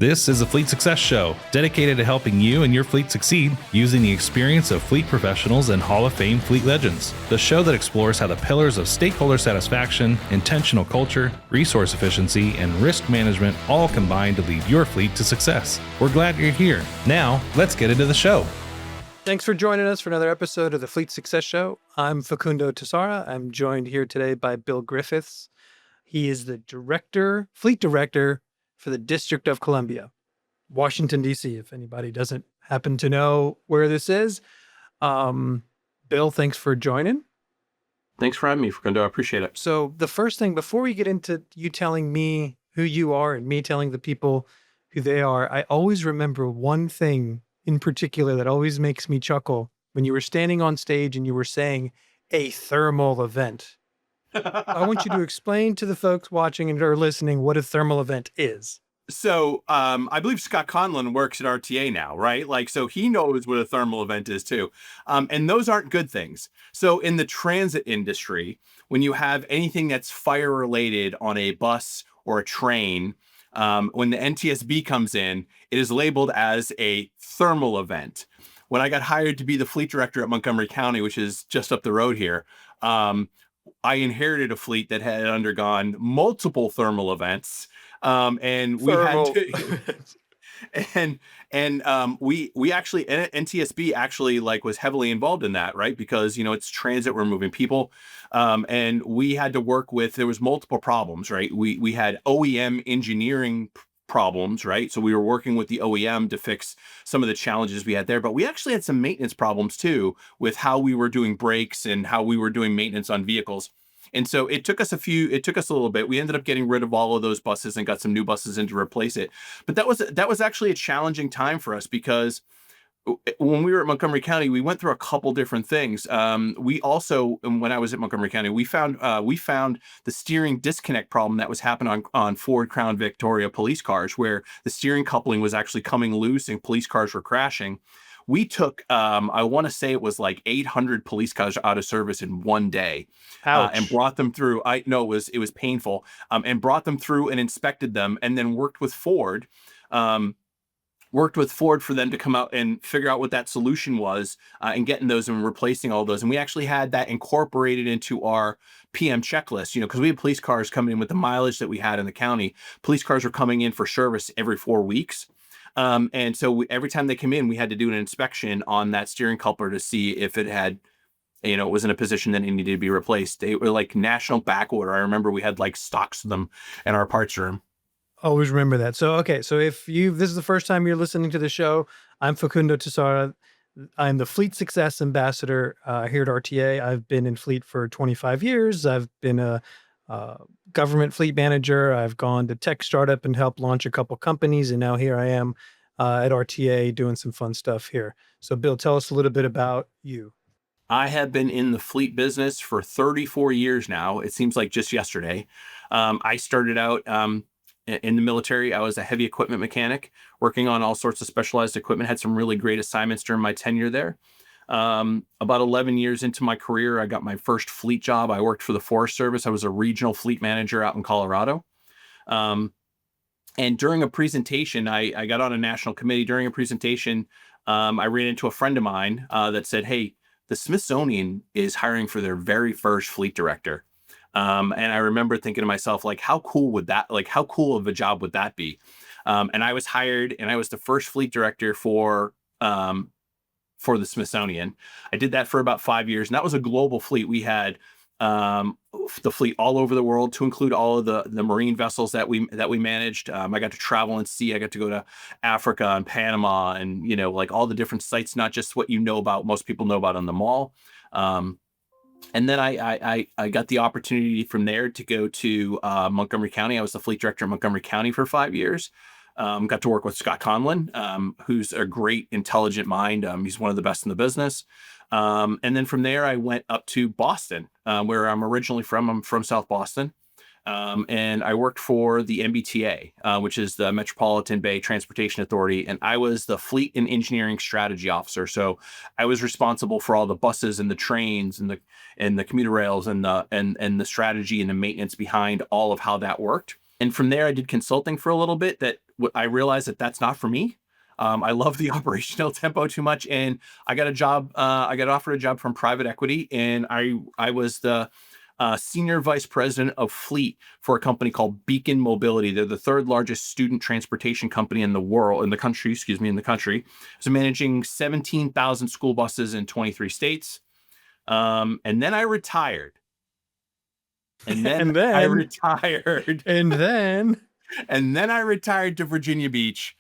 This is a Fleet Success Show, dedicated to helping you and your fleet succeed using the experience of fleet professionals and Hall of Fame fleet legends. The show that explores how the pillars of stakeholder satisfaction, intentional culture, resource efficiency, and risk management all combine to lead your fleet to success. We're glad you're here. Now, let's get into the show. Thanks for joining us for another episode of the Fleet Success Show. I'm Facundo Tassara. I'm joined here today by Bill Griffiths. He is the fleet director for the District of Columbia, Washington, D.C., if anybody doesn't happen to know where this is. Bill, thanks for joining. Thanks for having me, Facundo. I appreciate it. So the first thing, before we get into you telling me who you are and me telling the people who they are, I always remember one thing in particular that always makes me chuckle when you were standing on stage and you were saying a thermal event. I want you to explain to the folks watching and or listening what a thermal event is. So I believe Scott Conlon works at RTA now, right? So he knows what a thermal event is too. And those aren't good things. So in the transit industry, when you have anything that's fire related on a bus or a train, when the NTSB comes in, it is labeled as a thermal event. When I got hired to be the fleet director at Montgomery County, which is just up the road here, I inherited a fleet that had undergone multiple thermal events. And we had to, we actually, NTSB actually was heavily involved in that, right? Because, it's transit, we're moving people. And we had to work with, there was multiple problems, right? We had OEM engineering problems, right? So we were working with the OEM to fix some of the challenges we had there, but we actually had some maintenance problems too with how we were doing brakes and how we were doing maintenance on vehicles. And so it took us a little bit. We ended up getting rid of all of those buses and got some new buses in to replace it. But that was actually a challenging time for us because when we were at Montgomery County, we went through a couple different things. We also, when I was at Montgomery County, we found the steering disconnect problem that was happening on Ford Crown Victoria police cars, where the steering coupling was actually coming loose and police cars were crashing. We took, I want to say it was 800 police cars out of service in one day, and brought them through. I know it was painful, and brought them through and inspected them, and then worked with Ford for them to come out and figure out what that solution was, and getting those and replacing all those. And we actually had that incorporated into our PM checklist, because we had police cars coming in with the mileage that we had in the county. Police cars were coming in for service every 4 weeks. And so every time they came in, we had to do an inspection on that steering coupler to see if it had, it was in a position that it needed to be replaced. They were national back order. I remember we had stocks of them in our parts room. Always remember that. So, okay. So if this is the first time you're listening to the show, I'm Facundo Tassara. I'm the Fleet Success Ambassador here at RTA. I've been in fleet for 25 years. I've been a government fleet manager. I've gone to tech startup and helped launch a couple companies. And now here I am at RTA doing some fun stuff here. So Bill, tell us a little bit about you. I have been in the fleet business for 34 years now. It seems like just yesterday. I started out in the military. I was a heavy equipment mechanic working on all sorts of specialized equipment, had some really great assignments during my tenure there. About 11 years into my career, I got my first fleet job. I worked for the Forest Service. I was a regional fleet manager out in Colorado. And during a presentation, I got on a national committee. During a presentation, I ran into a friend of mine that said, "Hey, the Smithsonian is hiring for their very first fleet director." And I remember thinking to myself, how cool of a job would that be? And I was hired, and I was the first fleet director for the Smithsonian. I did that for about 5 years, and that was a global fleet. We had the fleet all over the world, to include all of the marine vessels that we managed. I got to travel and see. I got to go to Africa and Panama, and all the different sites, not just what most people know about on the mall. And then I got the opportunity from there to go to Montgomery County. I was the fleet director at Montgomery County for 5 years. Got to work with Scott Conlon, who's a great, intelligent mind. He's one of the best in the business. And then from there, I went up to Boston, where I'm originally from. I'm from South Boston. And I worked for the MBTA, which is the Metropolitan Bay Transportation Authority. And I was the Fleet and Engineering Strategy Officer. So I was responsible for all the buses and the trains and the commuter rails and the strategy and the maintenance behind all of how that worked. And from there, I did consulting for a little bit I realized that that's not for me. I love the operational tempo too much. And I got a job. I got offered a job from private equity, and I was the senior vice president of fleet for a company called Beacon Mobility. They're the third largest student transportation company in the country. So managing 17,000 school buses in 23 states. And then I retired. And then And then I retired. and then I retired to Virginia Beach.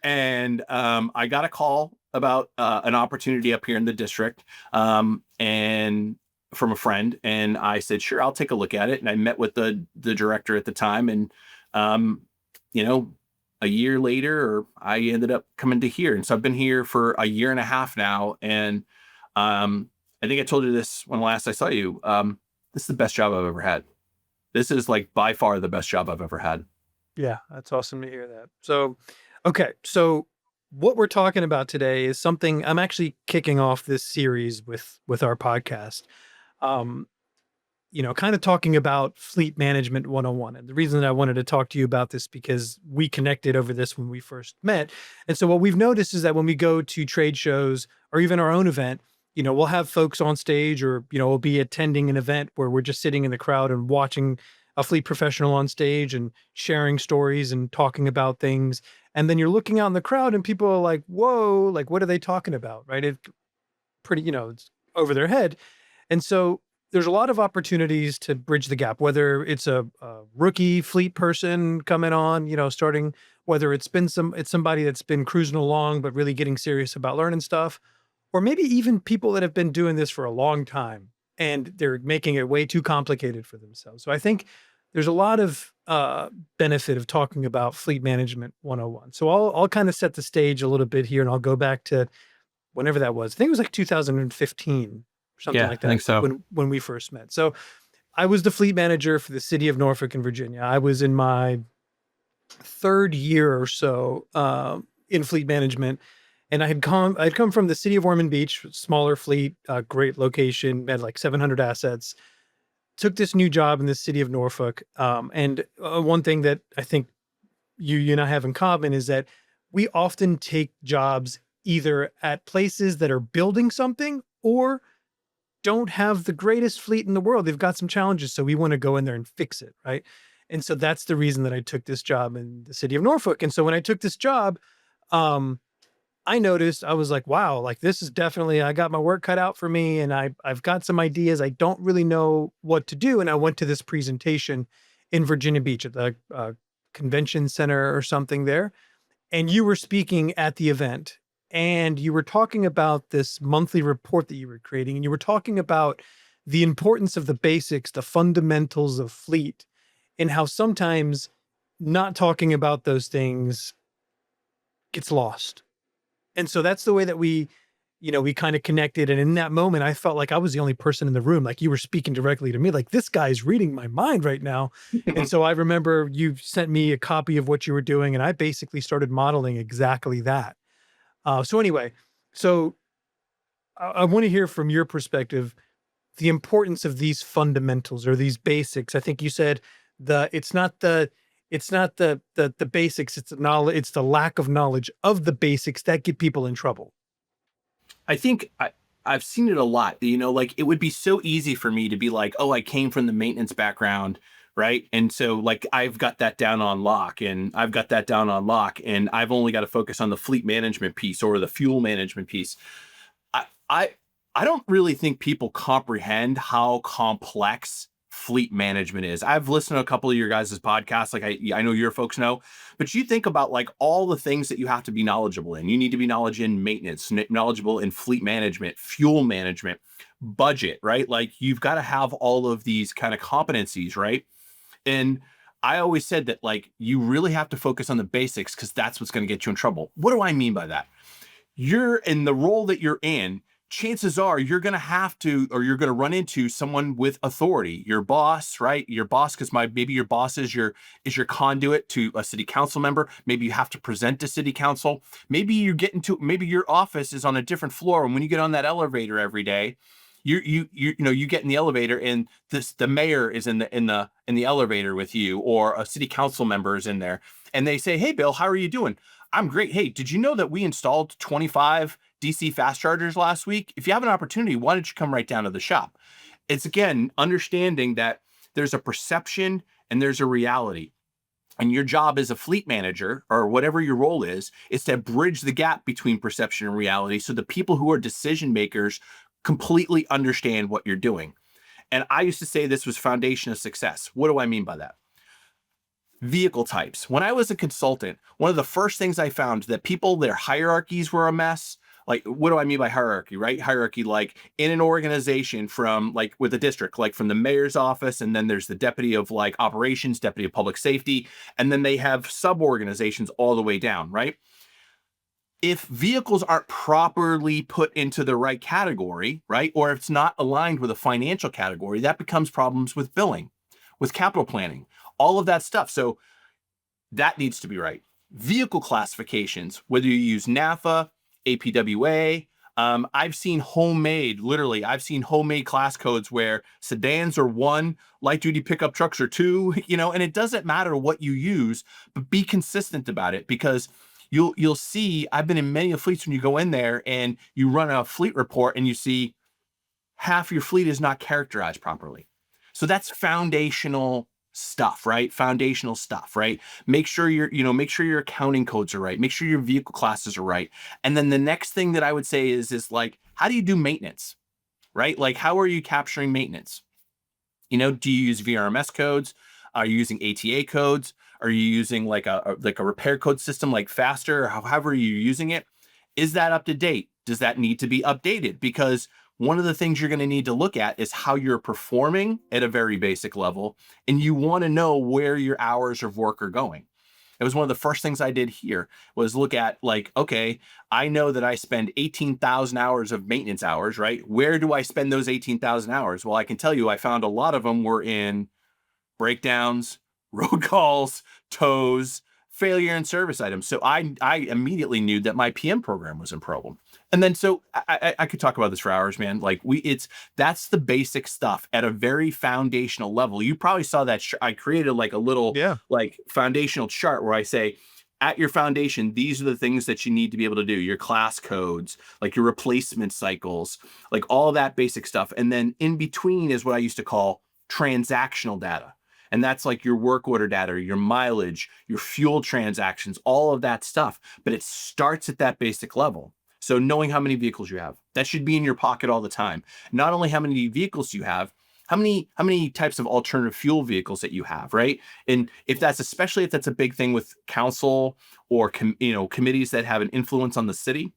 And I got a call about an opportunity up here in the district, and from a friend. And I said, sure, I'll take a look at it. And I met with the director at the time. And, a year later, I ended up coming to here. And so I've been here for a year and a half now. And I think I told you this when last I saw you. This is the best job I've ever had. This is like by far the best job I've ever had. Yeah, that's awesome to hear that. So, okay. So what we're talking about today is something I'm actually kicking off this series with our podcast. Kind of talking about fleet management 101. And the reason that I wanted to talk to you about this, because we connected over this when we first met. And so what we've noticed is that when we go to trade shows or even our own event, we'll have folks on stage, or, we'll be attending an event where we're just sitting in the crowd and watching a fleet professional on stage and sharing stories and talking about things. And then you're looking out in the crowd and people are like, whoa, like, what are they talking about? Right. It's pretty, it's over their head. And so there's a lot of opportunities to bridge the gap, whether it's a rookie fleet person coming on, starting, whether it's somebody that's been cruising along, but really getting serious about learning stuff, or maybe even people that have been doing this for a long time and they're making it way too complicated for themselves. So I think there's a lot of benefit of talking about fleet management 101. So I'll kind of set the stage a little bit here, and I'll go back to whenever that was. I think it was like 2015. Something like that. I think so. When we first met. So I was the fleet manager for the city of Norfolk in Virginia. I was in my third year or so in fleet management. And I'd come from the city of Ormond Beach, smaller fleet, great location, had like 700 assets. Took this new job in the city of Norfolk. And one thing that I think you and I have in common is that we often take jobs either at places that are building something or don't have the greatest fleet in the world. They've got some challenges, so we want to go in there and fix it, right? And so that's the reason that I took this job in the city of Norfolk. And so when I took this job, I noticed, I was like, wow, like this is definitely, I got my work cut out for me, and I've got some ideas. I don't really know what to do. And I went to this presentation in Virginia Beach at the convention center or something there. And you were speaking at the event. And you were talking about this monthly report that you were creating, and you were talking about the importance of the basics, the fundamentals of fleet, and how sometimes not talking about those things gets lost. And so that's the way that we kind of connected. And in that moment, I felt like I was the only person in the room. Like you were speaking directly to me, like this guy's reading my mind right now. And so I remember you sent me a copy of what you were doing, and I basically started modeling exactly that. So anyway, I want to hear from your perspective, the importance of these fundamentals or these basics. I think you said it's not the basics, it's the knowledge, it's the lack of knowledge of the basics that get people in trouble. I think I've seen it a lot, like it would be so easy for me to be like, oh, I came from the maintenance background. Right. And so like, I've got that down on lock, and I've only got to focus on the fleet management piece or the fuel management piece. I don't really think people comprehend how complex fleet management is. I've listened to a couple of your guys' podcasts. Like I know your folks know, but you think about like all the things that you have to be knowledgeable in. You need to be knowledgeable in maintenance, knowledgeable in fleet management, fuel management, budget, right? Like you've got to have all of these kind of competencies, right? And I always said that like, you really have to focus on the basics, because that's what's going to get you in trouble. What do I mean by that? You're in the role that you're in. Chances are you're going to have to, or you're going to run into someone with authority, your boss, right? Your boss, because maybe your boss is your conduit to a city council member. Maybe you have to present to city council. Maybe maybe your office is on a different floor. And when you get on that elevator every day, you get in the elevator and the mayor is in the elevator with you, or a city council member is in there, and they say, "Hey, Bill, how are you doing?" "I'm great. Hey, did you know that we installed 25 DC fast chargers last week? If you have an opportunity, why don't you come right down to the shop?" It's, again, understanding that there's a perception and there's a reality. And your job as a fleet manager, or whatever your role is to bridge the gap between perception and reality, so the people who are decision makers completely understand what you're doing. And I used to say this was foundation of success. What do I mean by that? Vehicle types. When I was a consultant, one of the first things I found that people, their hierarchies were a mess. Like, what do I mean by hierarchy, right? Hierarchy, like in an organization, from like with a district, like from the mayor's office, and then there's the deputy of like operations, deputy of public safety, and then they have sub-organizations all the way down, right? If vehicles aren't properly put into the right category, right, or if it's not aligned with a financial category, that becomes problems with billing, with capital planning, all of that stuff. So that needs to be right. Vehicle classifications, whether you use NAFA, APWA, I've seen homemade class codes where sedans are 1, light duty pickup trucks are 2, and it doesn't matter what you use, but be consistent about it, because you'll see, I've been in many fleets, when you go in there and you run a fleet report and you see half your fleet is not characterized properly. So that's foundational stuff, right? Foundational stuff, right? Make sure your accounting codes are right. Make sure your vehicle classes are right. And then the next thing that I would say is like, how do you do maintenance, right? Like, how are you capturing maintenance? Do you use VRMS codes? Are you using ATA codes? Are you using like a repair code system like Faster, or however you're using it? Is that up to date? Does that need to be updated? Because one of the things you're going to need to look at is how you're performing at a very basic level, and you want to know where your hours of work are going. It was one of the first things I did here, was look at like, okay, I know that I spend 18,000 hours of maintenance hours, right? Where do I spend those 18,000 hours? Well, I can tell you, I found a lot of them were in breakdowns, road calls, tows, failure and service items. So I immediately knew that my PM program was in problem. And then, so I could talk about this for hours, man. Like that's the basic stuff at a very foundational level. You probably saw that I created like a little like foundational chart where I say, at your foundation, these are the things that you need to be able to do. Your class codes, like your replacement cycles, like all that basic stuff. And then in between is what I used to call transactional data. And that's like your work order data, your mileage, your fuel transactions, all of that stuff. But it starts at that basic level. So knowing how many vehicles you have, that should be in your pocket all the time. Not only how many vehicles you have, how many types of alternative fuel vehicles that you have, right? And especially if that's a big thing with council or committees that have an influence on the city,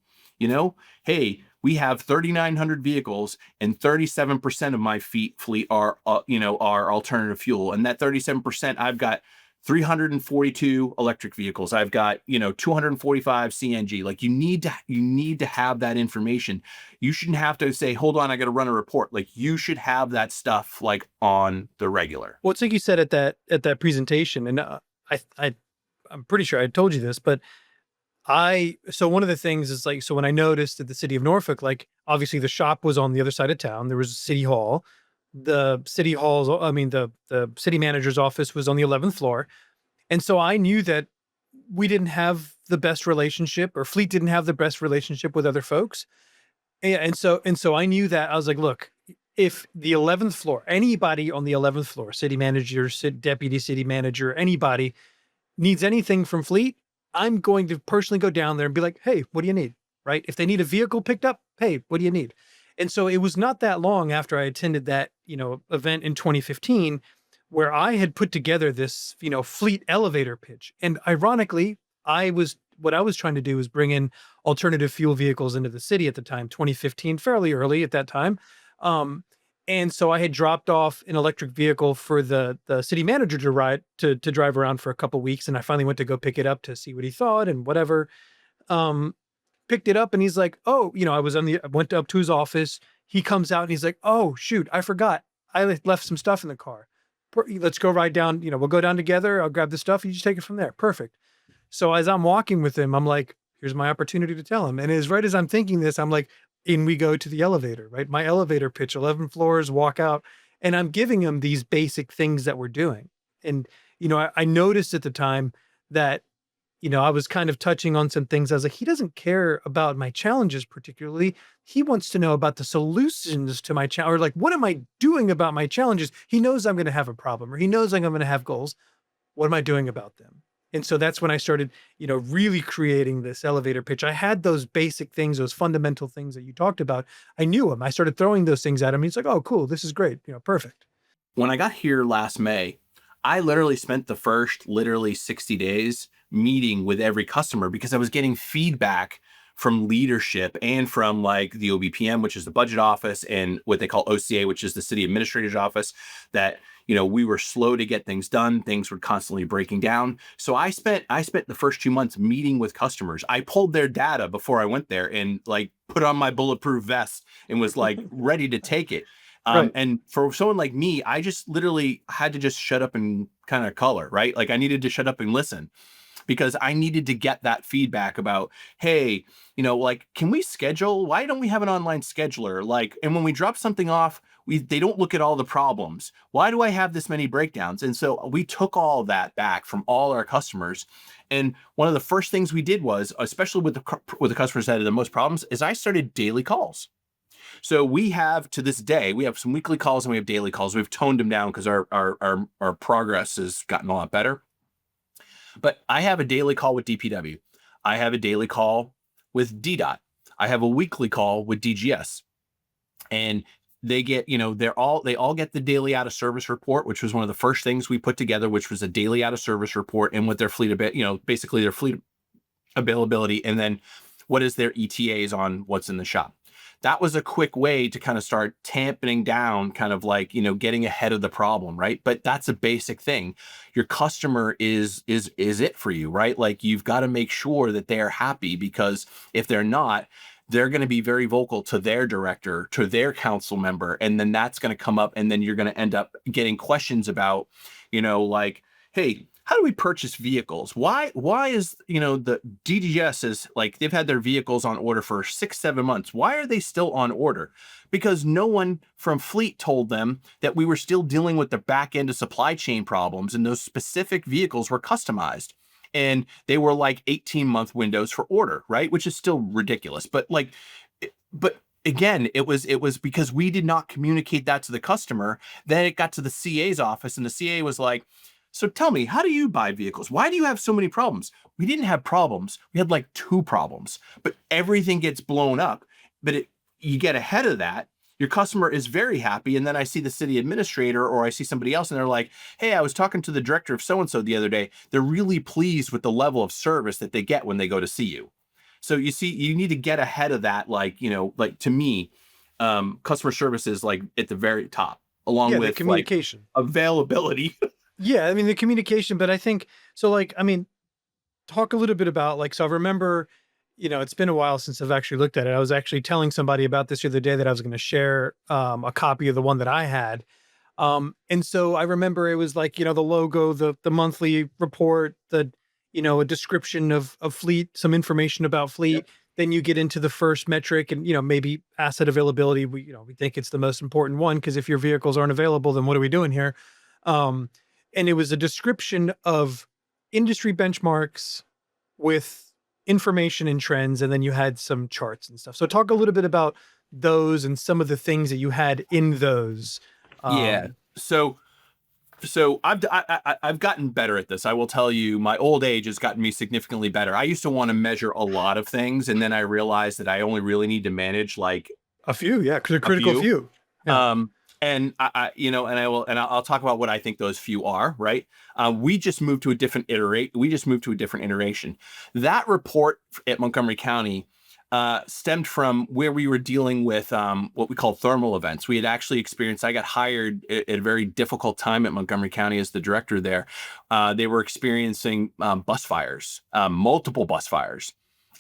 hey, we have 3,900 vehicles and 37% of my fleet are alternative fuel. And that 37%, I've got 342 electric vehicles. I've got, 245 CNG. Like you need to have that information. You shouldn't have to say, hold on, I got to run a report. Like you should have that stuff like on the regular. Well, it's like you said at that presentation, and I'm pretty sure I told you this, but so one of the things is like, so when I noticed at the city of Norfolk, like obviously the shop was on the other side of town, there was a city hall. The city manager's office was on the 11th floor. And so I knew that we didn't have the best relationship, or Fleet didn't have the best relationship with other folks. And so I knew that. I was like, look, if the 11th floor, anybody on the 11th floor, city manager, deputy city manager, anybody needs anything from Fleet, I'm going to personally go down there and be like, hey, what do you need? Right? If they need a vehicle picked up, hey, what do you need? And so it was not that long after I attended that, event in 2015 where I had put together this, Fleet elevator pitch. And ironically, what I was trying to do was bring in alternative fuel vehicles into the city at the time, 2015, fairly early at that time. And so I had dropped off an electric vehicle for the city manager to drive around for a couple of weeks. And I finally went to go pick it up to see what he thought and whatever. Picked it up and he's like, oh, I went up to his office. He comes out and he's like, oh, shoot, I forgot. I left some stuff in the car. Let's go ride down. We'll go down together. I'll grab the stuff. You just take it from there. Perfect. So as I'm walking with him, I'm like, here's my opportunity to tell him. And right as I'm thinking this, I'm like, in we go to the elevator, right? My elevator pitch, 11 floors, walk out, and I'm giving them these basic things that we're doing. And, I noticed at the time that, I was kind of touching on some things. I was like, he doesn't care about my challenges particularly. He wants to know about the solutions to my challenge, or like, what am I doing about my challenges? He knows I'm going to have a problem, or he knows I'm going to have goals. What am I doing about them? And so that's when I started, really creating this elevator pitch. I had those basic things, those fundamental things that you talked about. I knew him. I started throwing those things at him. He's like, oh, cool. This is great. Perfect. When I got here last May, I literally spent the first literally 60 days meeting with every customer because I was getting feedback from leadership and from like the OBPM, which is the budget office, and what they call OCA, which is the city administrator's office, that we were slow to get things done. Things were constantly breaking down. So I spent the first 2 months meeting with customers. I pulled their data before I went there and like put on my bulletproof vest and was like ready to take it. Right. And for someone like me, I just literally had to just shut up and kind of color, right? Like I needed to shut up and listen because I needed to get that feedback about, hey, like, can we schedule? Why don't we have an online scheduler? Like, and when we drop something off, they don't look at all the problems. Why do I have this many breakdowns? And so we took all that back from all our customers. And one of the first things we did was, especially with the customers that had the most problems, is I started daily calls. So we have, to this day, we have some weekly calls and we have daily calls. We've toned them down because our progress has gotten a lot better. But I have a daily call with DPW. I have a daily call with DDOT. I have a weekly call with DGS. And they get, they all get the daily out of service report, which was one of the first things we put together, which was a daily out of service report and what their fleet, basically their fleet availability. And then what is their ETAs on what's in the shop. That was a quick way to kind of start tamping down, kind of like, getting ahead of the problem, right? But that's a basic thing. Your customer is it for you, right? Like you've got to make sure that they're happy, because if they're not, they're going to be very vocal to their director, to their council member, and then that's going to come up, and then you're going to end up getting questions about, like, hey, how do we purchase vehicles? Why is, the DGS is like, they've had their vehicles on order for 6-7 months. Why are they still on order? Because no one from fleet told them that we were still dealing with the back end of supply chain problems, and those specific vehicles were customized. And they were like 18-month windows for order, right? Which is still ridiculous. But again, it was because we did not communicate that to the customer. Then it got to the CA's office, and the CA was like, so tell me, how do you buy vehicles? Why do you have so many problems? We didn't have problems. We had like 2 problems, but everything gets blown up. But you get ahead of that, your customer is very happy. And then I see the city administrator, or I see somebody else, and they're like, hey, I was talking to the director of so-and-so the other day. They're really pleased with the level of service that they get when they go to see you. So you see, you need to get ahead of that. Like, like to me, customer service is like at the very top, along with communication, like, availability. Yeah, I mean, the communication, but I think, so like, I mean, talk a little bit about like, so I remember, it's been a while since I've actually looked at it. I was actually telling somebody about this the other day that I was going to share a copy of the one that I had. And so I remember it was like, the logo, the monthly report, a description of fleet, some information about fleet. Yep. Then you get into the first metric, and, maybe asset availability. We think it's the most important one, because if your vehicles aren't available, then what are we doing here? And it was a description of industry benchmarks with information and trends. And then you had some charts and stuff. So talk a little bit about those and some of the things that you had in those. Yeah. So I've gotten better at this. I will tell you, my old age has gotten me significantly better. I used to want to measure a lot of things, and then I realized that I only really need to manage like a few. Yeah. Critical few. Yeah. And I'll talk about what I think those few are, right? We just moved to a different iteration. That report at Montgomery County stemmed from where we were dealing with what we call thermal events. We had actually experienced, I got hired at a very difficult time at Montgomery County as the director there. They were experiencing bus fires, multiple bus fires.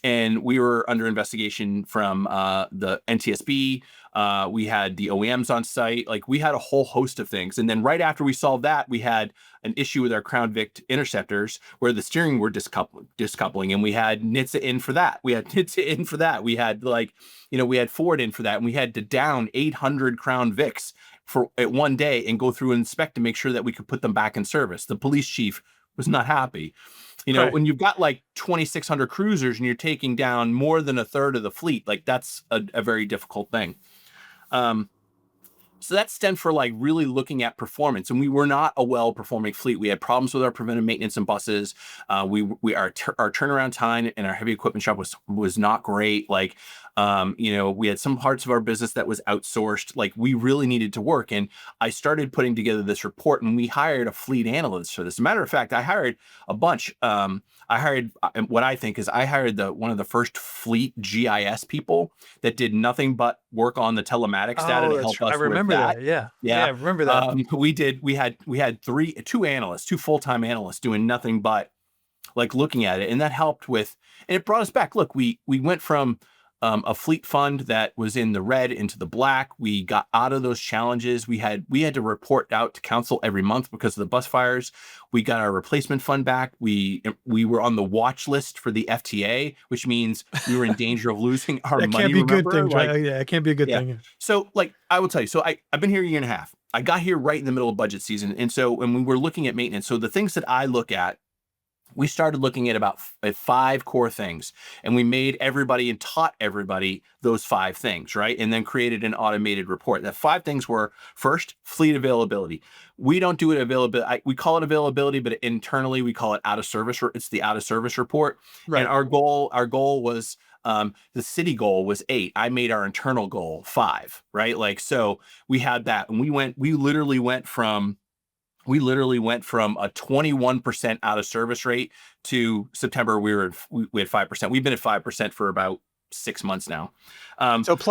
and we were under investigation from the NTSB. We had the OEMs on site. Like, we had a whole host of things. And then right after we solved that, we had an issue with our Crown Vic interceptors where the steering were discoupling, and we had NHTSA in for that. We had we had Ford in for that, and we had to down 800 Crown Vics at one day and go through and inspect to make sure that we could put them back in service. The police chief was not happy. Right. When you've got like 2,600 cruisers and you're taking down more than a third of the fleet, like, that's a very difficult thing. So that stemmed for like really looking at performance, and we were not a well-performing fleet. We had problems with our preventive maintenance and buses. Our turnaround time in our heavy equipment shop was not great. Like, we had some parts of our business that was outsourced. Like, we really needed to work. And I started putting together this report, and we hired a fleet analyst for this. As a matter of fact, I hired a bunch. I hired one of the first fleet GIS people that did nothing but work on the telematics data to help us. I remember that. Yeah. I remember that. We had two full-time analysts doing nothing but like looking at it, and that helped with, and it brought us back. Look, we went from a fleet fund that was in the red into the black. We got out of those challenges. We had to report out to council every month because of the bus fires. We got our replacement fund back. We were on the watch list for the FTA, which means we were in danger of losing our money. That can't be a good thing, right? Yeah, it can't be a good thing. So, like, I will tell you, so I've been here a year and a half. I got here right in the middle of budget season. And so when we were looking at maintenance, so the things that I look at, we started looking at about 5 core things, and we made everybody and taught everybody those 5 things, right? And then created an automated report. The 5 things were: first, fleet availability. We don't do it availability. We call it availability, but internally we call it out of service. It's the out of service report. Right. And our goal was, the city goal was 8. I made our internal goal 5, right? Like, so we had that, and we literally went from a 21% out of service rate to September. We had 5%. We've been at 5% for about 6 months now. So it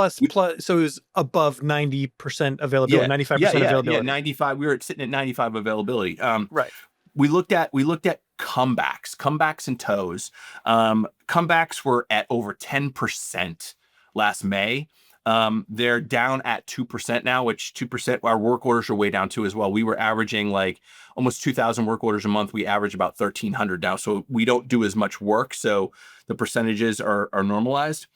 was above 90% availability, 95% availability. Yeah, 95. We were sitting at 95 availability. Right. We looked at comebacks and tows. Comebacks were at over 10% last May. They're down at 2% now, which 2%, our work orders are way down too as well. We were averaging like almost 2,000 work orders a month. We average about 1,300 now. So we don't do as much work. So the percentages are normalized.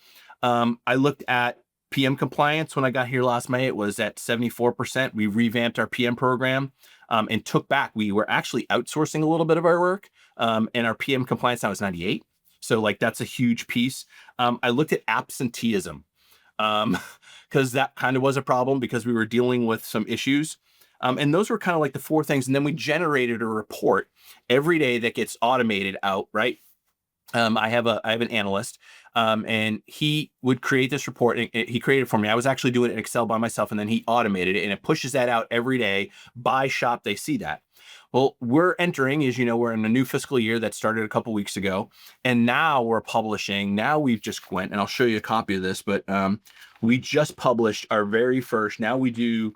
I looked at PM compliance when I got here last May. It was at 74%. We revamped our PM program, and took back. We were actually outsourcing a little bit of our work. And our PM compliance now is 98. So like, that's a huge piece. I looked at absenteeism. Because that kind of was a problem because we were dealing with some issues. And those were kind of like the 4 things. And then we generated a report every day that gets automated out, right? I have an analyst, and he would create this report, and he created it for me. I was actually doing it in Excel by myself, and then he automated it, and it pushes that out every day by shop. They see that. Well, we're entering, as you know, we're in a new fiscal year that started a couple weeks ago, and now we're publishing. Now we've just went, and I'll show you a copy of this, but we just published our very first. Now we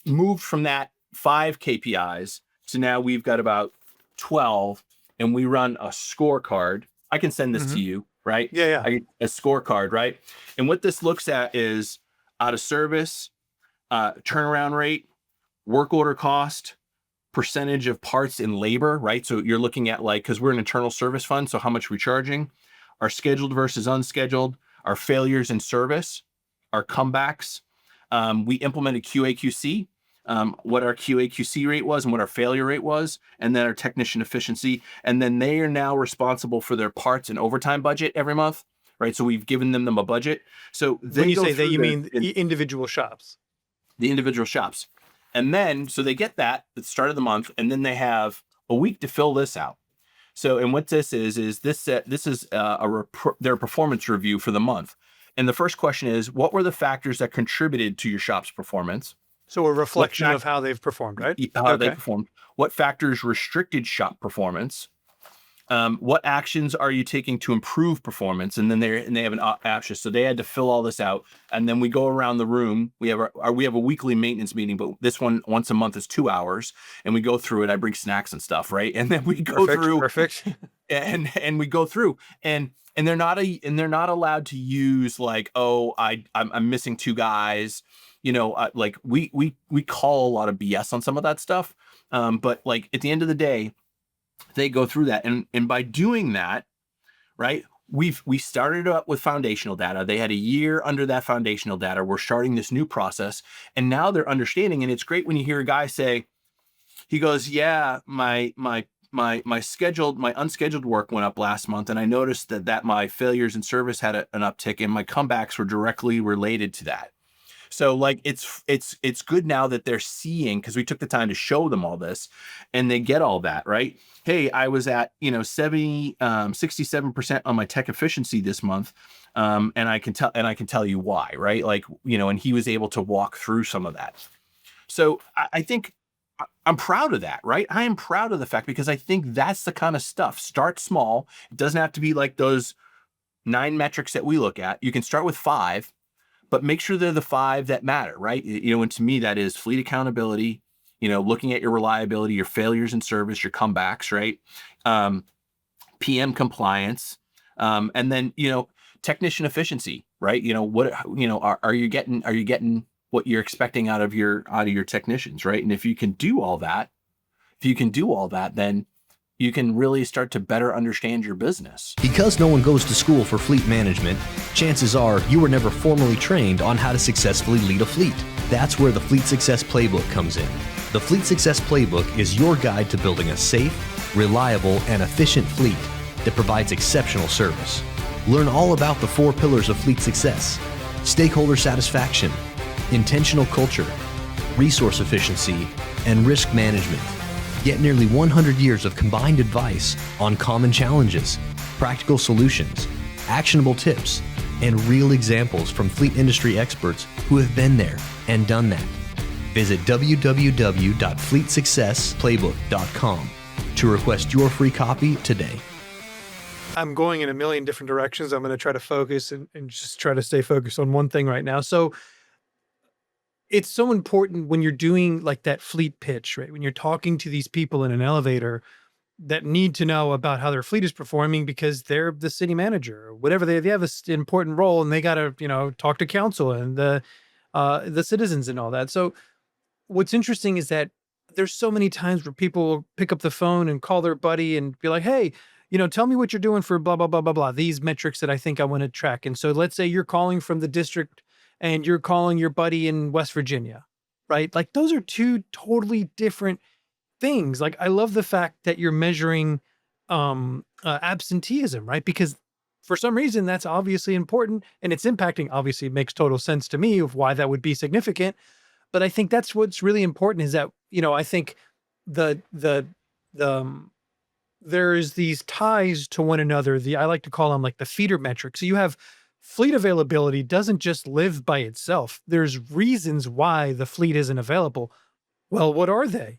moved from that 5 KPIs to now we've got about 12, and we run a scorecard. I can send this to you, right? Yeah. A scorecard, right? And what this looks at is out of service, turnaround rate, work order cost, percentage of parts in labor, right? So you're looking at, like, because we're an internal service fund, so how much we're charging, our scheduled versus unscheduled, our failures in service, our comebacks. We implemented QA/QC, what our QA/QC rate was and what our failure rate was, and then our technician efficiency. And then they are now responsible for their parts and overtime budget every month, right? So we've given them a budget. So when you say that, you mean individual shops? The individual shops. And then, so they get that at the start of the month, and then they have a week to fill this out. So, and what this is their performance review for the month. And the first question is, what were the factors that contributed to your shop's performance? So a reflection of how they've performed, right? How they performed. What factors restricted shop performance? What actions are you taking to improve performance? And then they have an option. So they had to fill all this out. And then we go around the room. We have we have a weekly maintenance meeting, but this one once a month is 2 hours. And we go through it. I bring snacks and stuff, right? And then we go through and we go through and they're not allowed to use like, oh, I'm missing 2 guys. Like we call a lot of BS on some of that stuff. But like at the end of the day, they go through that. And by doing that, right, we started up with foundational data. They had a year under that foundational data. We're starting this new process. And now they're understanding. And it's great when you hear a guy say, he goes, yeah, my unscheduled work went up last month. And I noticed that my failures in service had an uptick and my comebacks were directly related to that. So like it's good now that they're seeing, because we took the time to show them all this and they get all that, right? Hey, I was at 67% on my tech efficiency this month. And I can tell you why, right? Like, and he was able to walk through some of that. So I think I'm proud of that, right? I am proud of the fact, because I think that's the kind of stuff. Start small. It doesn't have to be like those 9 metrics that we look at. You can start with 5. But make sure they're the 5 that matter, right? And to me, that is fleet accountability, looking at your reliability, your failures in service, your comebacks, right? PM compliance, and then, technician efficiency, right? Are you getting what you're expecting out of your technicians, right? And if you can do all that, then you can really start to better understand your business. Because no one goes to school for fleet management, chances are you were never formally trained on how to successfully lead a fleet. That's where the Fleet Success Playbook comes in. The Fleet Success Playbook is your guide to building a safe, reliable, and efficient fleet that provides exceptional service. Learn all about the 4 pillars of fleet success: stakeholder satisfaction, intentional culture, resource efficiency, and risk management. Get nearly 100 years of combined advice on common challenges, practical solutions, actionable tips, and real examples from fleet industry experts who have been there and done that. Visit www.fleetsuccessplaybook.com to request your free copy today. I'm going in a million different directions. I'm going to try to focus and just try to stay focused on one thing right now. So it's so important when you're doing like that fleet pitch, right? When you're talking to these people in an elevator that need to know about how their fleet is performing because they're the city manager or whatever. They have this important role and they got to, talk to council and the citizens and all that. So what's interesting is that there's so many times where people will pick up the phone and call their buddy and be like, hey, tell me what you're doing for blah, blah, blah, blah, blah, these metrics that I think I want to track. And so let's say you're calling from the district and you're calling your buddy in West Virginia, right? Like those are 2 totally different things. Like I love the fact that you're measuring absenteeism, right? Because for some reason that's obviously important and it's impacting, obviously it makes total sense to me of why that would be significant. But I think that's what's really important is that, I think there is these ties to one another. I like to call them like the feeder metrics. So you have fleet availability doesn't just live by itself. There's reasons why the fleet isn't available. Well, what are they?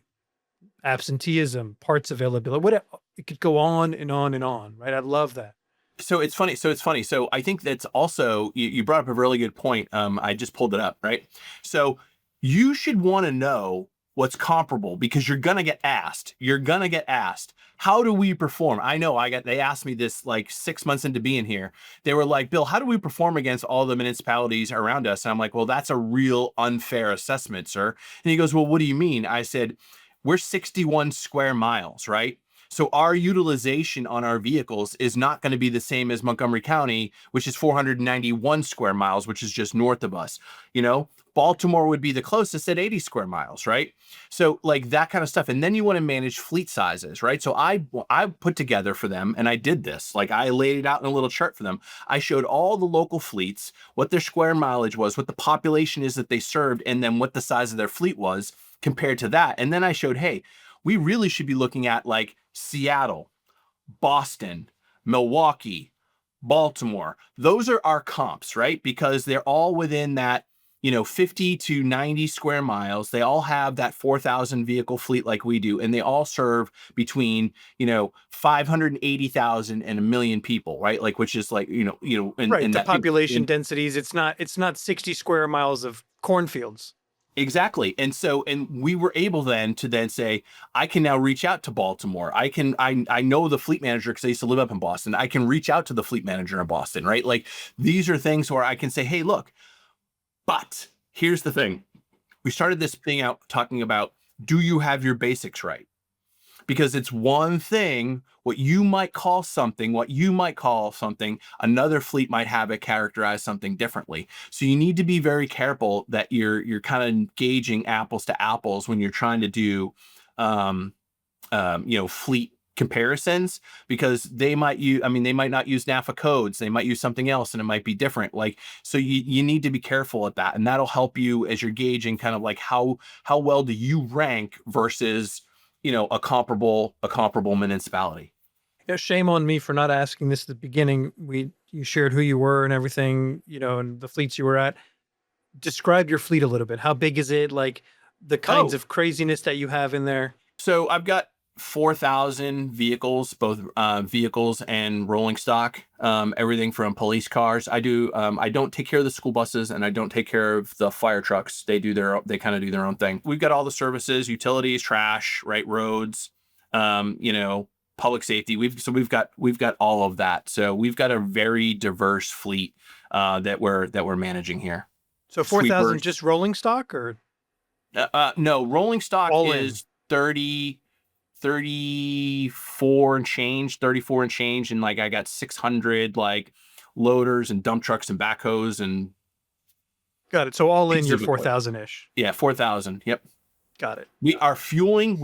Absenteeism, parts availability, it could go on and on and on, right? I love that. So it's funny. So I think that's also, you brought up a really good point. I just pulled it up, right? So you should want to know what's comparable because you're going to get asked. How do we perform? I know they asked me this like 6 months into being here. They were like, Bill, how do we perform against all the municipalities around us? And I'm like, well, that's a real unfair assessment, sir. And he goes, well, what do you mean? I said, we're 61 square miles, right? So our utilization on our vehicles is not going to be the same as Montgomery County, which is 491 square miles, which is just north of us. Baltimore would be the closest at 80 square miles, right? So like that kind of stuff. And then you want to manage fleet sizes, right? So I put together for them, and I did this, like I laid it out in a little chart for them. I showed all the local fleets, what their square mileage was, what the population is that they served, and then what the size of their fleet was compared to that. And then I showed, hey, we really should be looking at like Seattle, Boston, Milwaukee, Baltimore. Those are our comps, right? Because they're all within that, 50 to 90 square miles. They all have that 4,000 vehicle fleet like we do, and they all serve between 580,000 and 1,000,000 people, right? Like, which is like in Right. The that population densities. It's not 60 square miles of cornfields. Exactly. And we were able then to say, I can now reach out to Baltimore. I know the fleet manager because I used to live up in Boston. I can reach out to the fleet manager in Boston, right? Like, these are things where I can say, hey, look, but here's the thing. We started this thing out talking about, do you have your basics right? Because it's one thing, what you might call something, another fleet might have it characterize something differently. So you need to be very careful that you're kind of gauging apples to apples when you're trying to do, fleet comparisons, because they might not use NAFA codes. They might use something else and it might be different. Like, so you need to be careful at that. And that'll help you as you're gauging kind of like how well do you rank versus a comparable municipality. Yeah, shame on me for not asking this at the beginning. You shared who you were and everything, and the fleets you were at. Describe your fleet a little bit. How big is it? Like, the kinds of craziness that you have in there. So I've got 4,000 vehicles, both vehicles and rolling stock. Everything from police cars. I don't take care of the school buses, and I don't take care of the fire trucks. They kind of do their own thing. We've got all the services, utilities, trash, right, roads, public safety. We've got all of that. So we've got a very diverse fleet that we're managing here. So 4,000 just rolling stock, or no, rolling stock all is 34 and change, and like I got 600 like loaders and dump trucks and backhoes and. Got it. So all in, you're 4,000 ish. Yeah, 4,000. Yep. Got it. We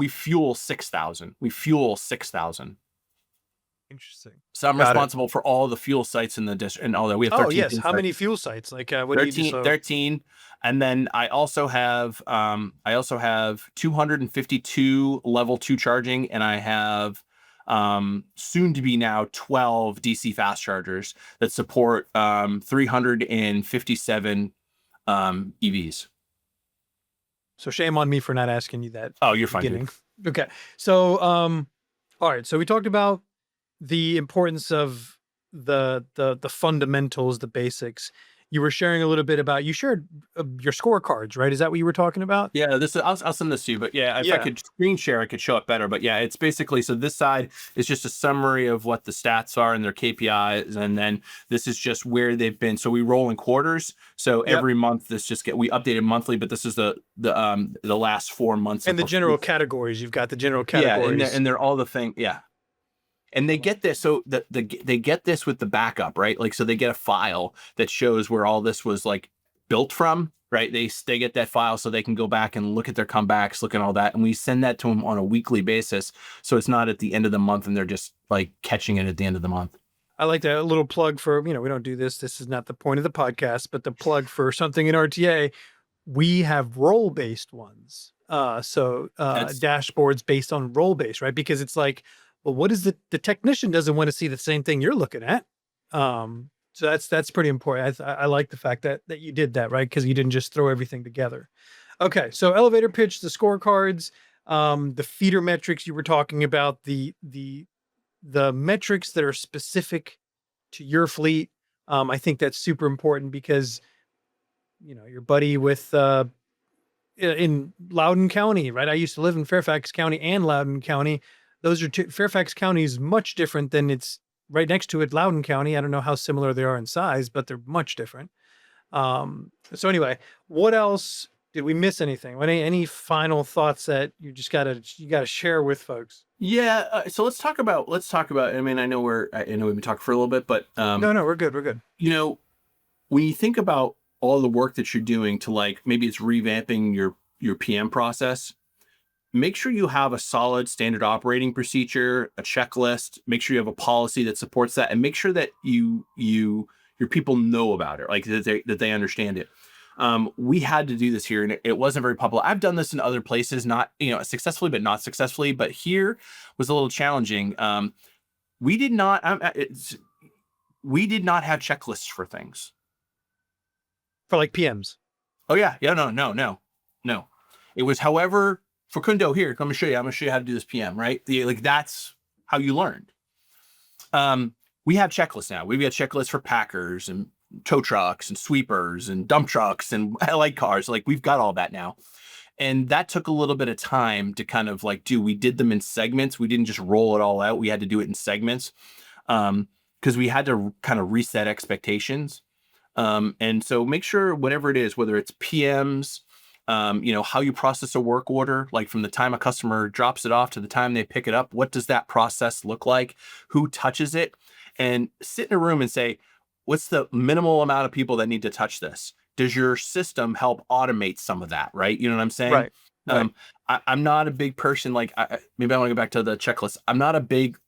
fuel 6,000. Interesting. So I'm responsible for all the fuel sites in the district and all that. We have 13. Oh yes. How many fuel sites? Like, what 13, do you do? 13. And then I also have 252 level 2 charging, and I have soon to be now 12 DC fast chargers that support 357 EVs. So shame on me for not asking you that. Oh, you're fine. Dude. Okay. So all right. So we talked about the importance of the fundamentals, the basics. You were sharing a little bit about, you shared your scorecards, right? Is that what you were talking about? Yeah, I'll send this to you, but if I could screen share, I could show it better. But yeah, it's basically, so this side is just a summary of what the stats are and their KPIs. And then this is just where they've been. So we roll in quarters. So every month we update it monthly, but this is the last 4 months. And the general categories, you've got the general categories. Yeah, and they're all the thing. Yeah. And they get this, so they get this with the backup, right? Like, so they get a file that shows where all this was like built from, right? They get that file so they can go back and look at their comebacks, look at all that. And we send that to them on a weekly basis. So it's not at the end of the month and they're just like catching it at the end of the month. I like that little plug for, we don't do this. This is not the point of the podcast, but the plug for something in RTA. We have role-based ones. So dashboards based on role-based, right? Because it's like, well, what is the technician doesn't want to see the same thing you're looking at. So that's pretty important. I like the fact that you did that, right? Because you didn't just throw everything together. Okay. So elevator pitch, the scorecards, the feeder metrics you were talking about, the metrics that are specific to your fleet. I think that's super important because, your buddy with, in Loudoun County, right? I used to live in Fairfax County and Loudoun County. Those are Fairfax County is much different than it's right next to it, Loudoun County. I don't know how similar they are in size, but they're much different. So anyway, what else did we miss? Anything? Any final thoughts that you gotta share with folks? Yeah. So let's talk about. I mean, I know we've been talking for a little bit, but no, we're good. We're good. When you think about all the work that you're doing to, like, maybe it's revamping your PM process. Make sure you have a solid standard operating procedure, a checklist. Make sure you have a policy that supports that, and make sure that your people know about it, like that they understand it. We had to do this here, and it wasn't very popular. I've done this in other places, not successfully, but not successfully. But here was a little challenging. We did not have checklists for things. For like PMs. Oh yeah. Yeah. No. It was, however, Facundo, here, come and show you. I'm going to show you how to do this PM, right? That's how you learned. We have checklists now. We've got checklists for packers and tow trucks and sweepers and dump trucks and light cars. Like, we've got all that now. And that took a little bit of time to kind of like we did them in segments. We didn't just roll it all out. We had to do it in segments because we had to kind of reset expectations. And so make sure whatever it is, whether it's PMs, how you process a work order, like from the time a customer drops it off to the time they pick it up, what does that process look like? Who touches it? And sit in a room and say, what's the minimal amount of people that need to touch this? Does your system help automate some of that? Right. You know what I'm saying? Right. I'm not a big person. Like maybe I want to go back to the checklist. I'm not a big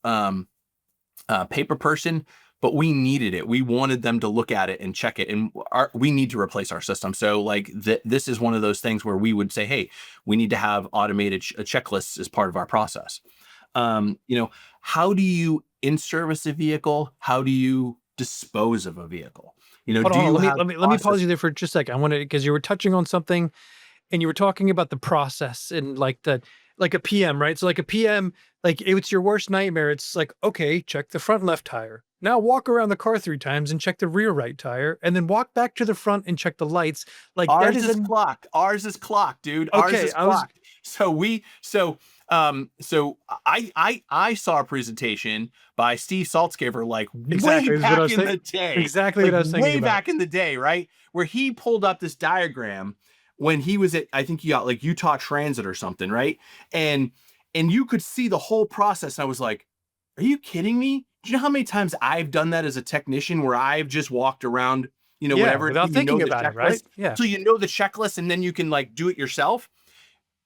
paper person, but we needed it. We wanted them to look at it and check it. And we need to replace our system. So like this is one of those things where we would say, hey, we need to have automated checklists as part of our process. How do you in-service a vehicle? How do you dispose of a vehicle? Hold on, let me pause you there for just a second. I wanted, because you were touching on something and you were talking about the process and like a PM, right? So like a PM, like it's your worst nightmare. It's like, okay, check the front left tire. Now walk around the car 3 times and check the rear right tire, and then walk back to the front and check the lights. Like ours is clocked. Ours is clocked, dude. Ours is clocked. So I saw a presentation by Steve Saltzgaver, like way back in the day. Exactly what I was thinking way back in the day, right? Where he pulled up this diagram when he was at, I think he got like Utah Transit or something, right? And you could see the whole process. I was like, are you kidding me? Do you know how many times I've done that as a technician where I've just walked around, whatever, without thinking about it, right? Yeah. So you know the checklist, and then you can like do it yourself.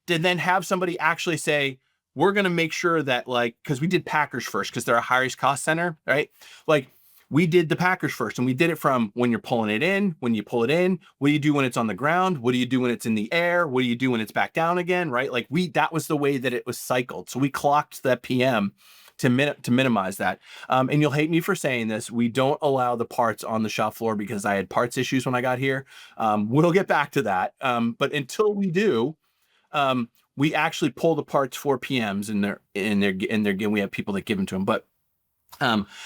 To then have somebody actually say, we're going to make sure that because we did packers first, because they're a high risk cost center, right? Like we did the packers first, and we did it from when you're pulling it in, when you pull it in, what do you do when it's on the ground? What do you do when it's in the air? What do you do when it's back down again, right? Like that was the way that it was cycled. So we clocked that PM to minimize that. And you'll hate me for saying this. We don't allow the parts on the shop floor because I had parts issues when I got here. We'll get back to that. But until we do, we actually pull the parts for PMs and we have people that give them to them. But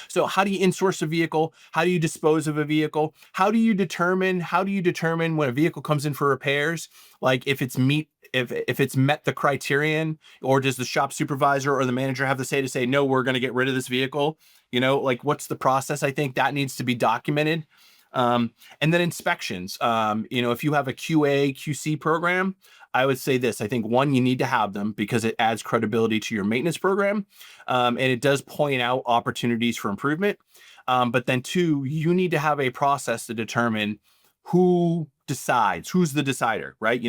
so how do you in-source a vehicle? How do you dispose of a vehicle? How do you determine when a vehicle comes in for repairs? Like if it's met the criterion, or does the shop supervisor or the manager have the say to say, no, we're going to get rid of this vehicle? Like what's the process? I think that needs to be documented. And then inspections, if you have a QA, QC program, I would say this. I think one, you need to have them because it adds credibility to your maintenance program. And it does point out opportunities for improvement. But then 2, you need to have a process to determine who decides, who's the decider, right?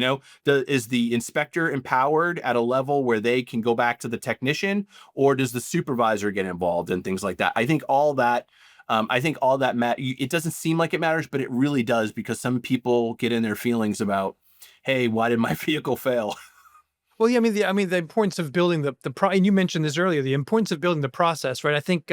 Is the inspector empowered at a level where they can go back to the technician, or does the supervisor get involved and things like that? I think all that it doesn't seem like it matters, but it really does, because some people get in their feelings about, hey, why did my vehicle fail? Well, yeah, the importance of building and you mentioned this earlier, the importance of building the process, right? I think,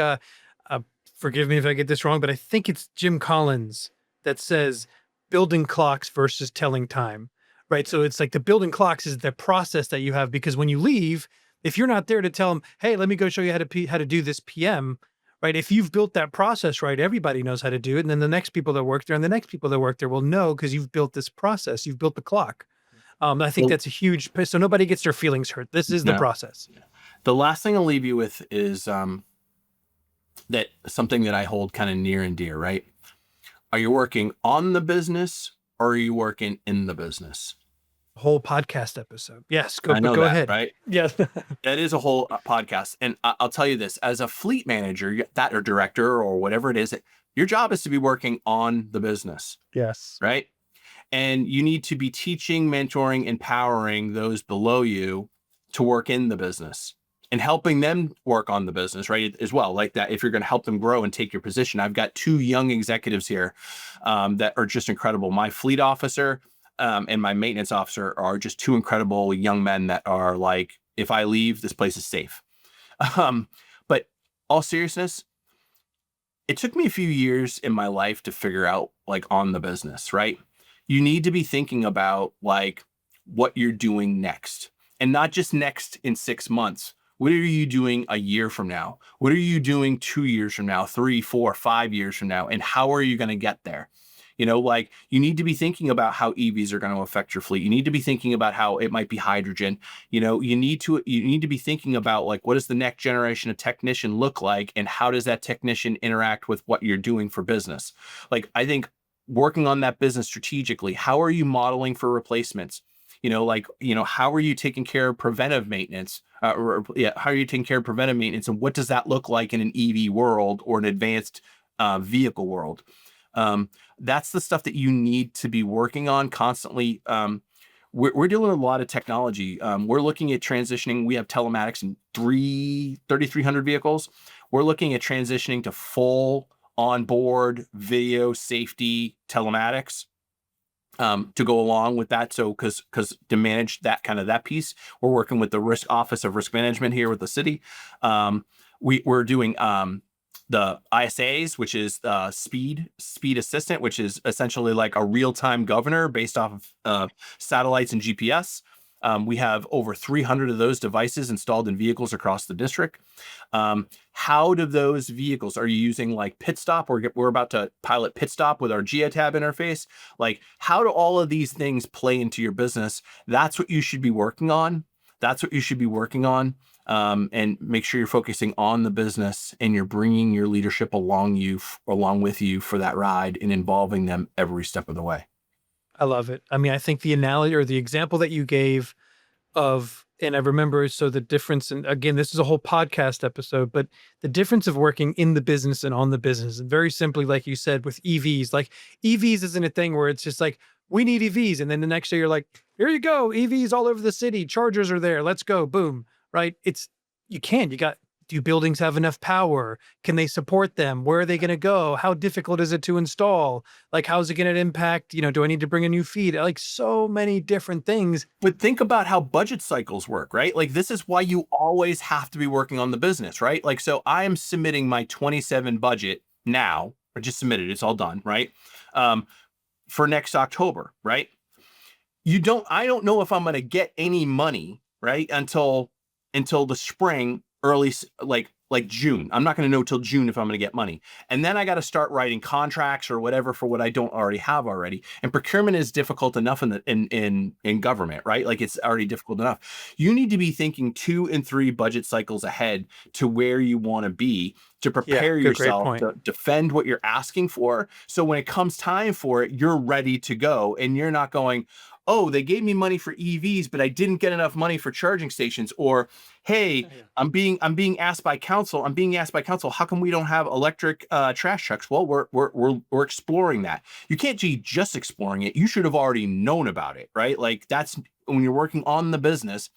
forgive me if I get this wrong, but I think it's Jim Collins that says building clocks versus telling time, right? So it's like the building clocks is the process that you have, because when you leave, if you're not there to tell them, hey, let me go show you how to do this PM, right? If you've built that process right, everybody knows how to do it. And then the next people that work there and the next people that work there will know, because you've built this process, you've built the clock. I think that's a huge, so nobody gets their feelings hurt. This is the process. The last thing I'll leave you with is that something that I hold kind of near and dear, right? Are you working on the business, or are you working in the business? Whole podcast episode. Yes, go ahead. Right? Yes. That is a whole podcast. And I'll tell you this, as a fleet manager, or director, or whatever it is, your job is to be working on the business. Yes. Right? And you need to be teaching, mentoring, empowering those below you to work in the business and helping them work on the business, right? As well, like that, if you're going to help them grow and take your position. I've got 2 young executives here that are just incredible. My fleet officer and my maintenance officer are just 2 incredible young men that are like, if I leave, this place is safe. But all seriousness, it took me a few years in my life to figure out like on the business, right? you need to be thinking about like what you're doing next, and not just next in 6 months. What are you doing a year from now? What are you doing 2 years from now, 3, 4, 5 years from now? And how are you going to get there? Like you need to be thinking about how EVs are going to affect your fleet. You need to be thinking about how it might be hydrogen. You need to be thinking about like, what does the next generation of technician look like? And how does that technician interact with what you're doing for business? Like, I think working on that business strategically, how are you modeling for replacements? How are you taking care of preventive maintenance? How are you taking care of preventive maintenance? And what does that look like in an EV world or an advanced vehicle world? That's the stuff that you need to be working on constantly. We're dealing with a lot of technology. We're looking at transitioning. We have telematics in 3,300 vehicles. We're looking at transitioning to full onboard video safety telematics to go along with that. So because to manage that piece, we're working with the Office of Risk Management here with the city. We're doing the ISAs, which is speed assistant, which is essentially like a real-time governor based off of satellites and GPS. We have over 300 of those devices installed in vehicles across the district. How do those vehicles, are you using like Pit Stop? We're about to pilot Pit Stop with our Geotab interface. Like, how do all of these things play into your business? That's what you should be working on. And make sure you're focusing on the business and you're bringing your leadership along with you for that ride and involving them every step of the way. I love it. I mean, I think the analogy or the example that you gave and I remember, so the difference, and again, this is a whole podcast episode, but the difference of working in the business and on the business. And very simply, like you said, with EVs, like EVs isn't a thing where it's just like, we need EVs. And then the next day you're like, here you go, EVs all over the city, chargers are there, let's go, boom, right? Do buildings have enough power? Can they support them? Where are they going to go? How difficult is it to install? Like, how's it going to impact, do I need to bring a new feed? Like, so many different things. But think about how budget cycles work, right? Like, this is why you always have to be working on the business, right? Like, so I am submitting my 27 budget now. I just submitted, it's all done, right? For next October, right? I don't know if I'm going to get any money, right? Until the spring, early, like June. I'm not going to know till June if I'm going to get money. And then I got to start writing contracts or whatever for what I don't already have already. And procurement is difficult enough in government, right? Like, it's already difficult enough. You need to be thinking 2 and 3 budget cycles ahead to where you want to be to prepare yourself to defend what you're asking for. So when it comes time for it, you're ready to go and you're not going, oh, they gave me money for EVs, but I didn't get enough money for charging stations. Or, hey, I'm being asked by council. How come we don't have electric trash trucks? Well, we're exploring that. You can't be just exploring it. You should have already known about it, right? Like, that's when you're working on the business,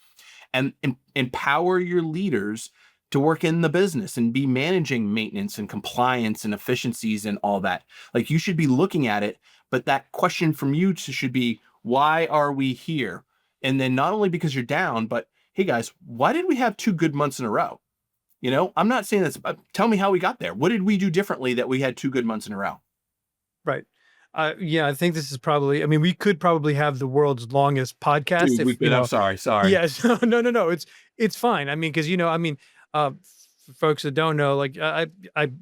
and empower your leaders to work in the business and be managing maintenance and compliance and efficiencies and all that. Like, you should be looking at it, but that question from you should be, why are we here? And then not only because you're down, but hey guys, why did we have 2 good months in a row? I'm not saying that's, tell me how we got there. What did we do differently that we had 2 good months in a row? Right. I think this is probably, we could probably have the world's longest podcast. Dude, I'm sorry. Yes. No. It's fine. Because, for folks that don't know, like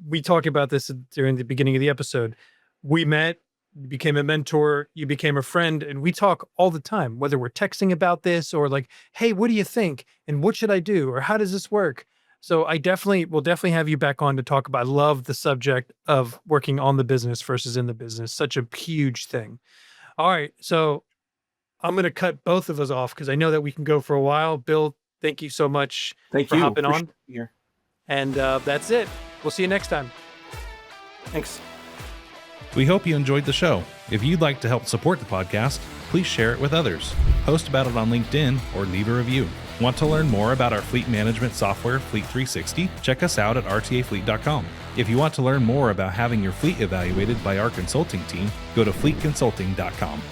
we talked about this during the beginning of the episode. We met, you became a mentor, you became a friend, and we talk all the time, whether we're texting about this or like, hey, what do you think? And what should I do? Or how does this work? So will definitely have you back on to talk about, I love the subject of working on the business versus in the business. Such a huge thing. All right. So I'm going to cut both of us off because I know that we can go for a while. Bill, thank you so much for hopping on. Here. And that's it. We'll see you next time. Thanks. We hope you enjoyed the show. If you'd like to help support the podcast, please share it with others. Post about it on LinkedIn or leave a review. Want to learn more about our fleet management software, Fleet 360? Check us out at rtafleet.com. If you want to learn more about having your fleet evaluated by our consulting team, go to fleetconsulting.com.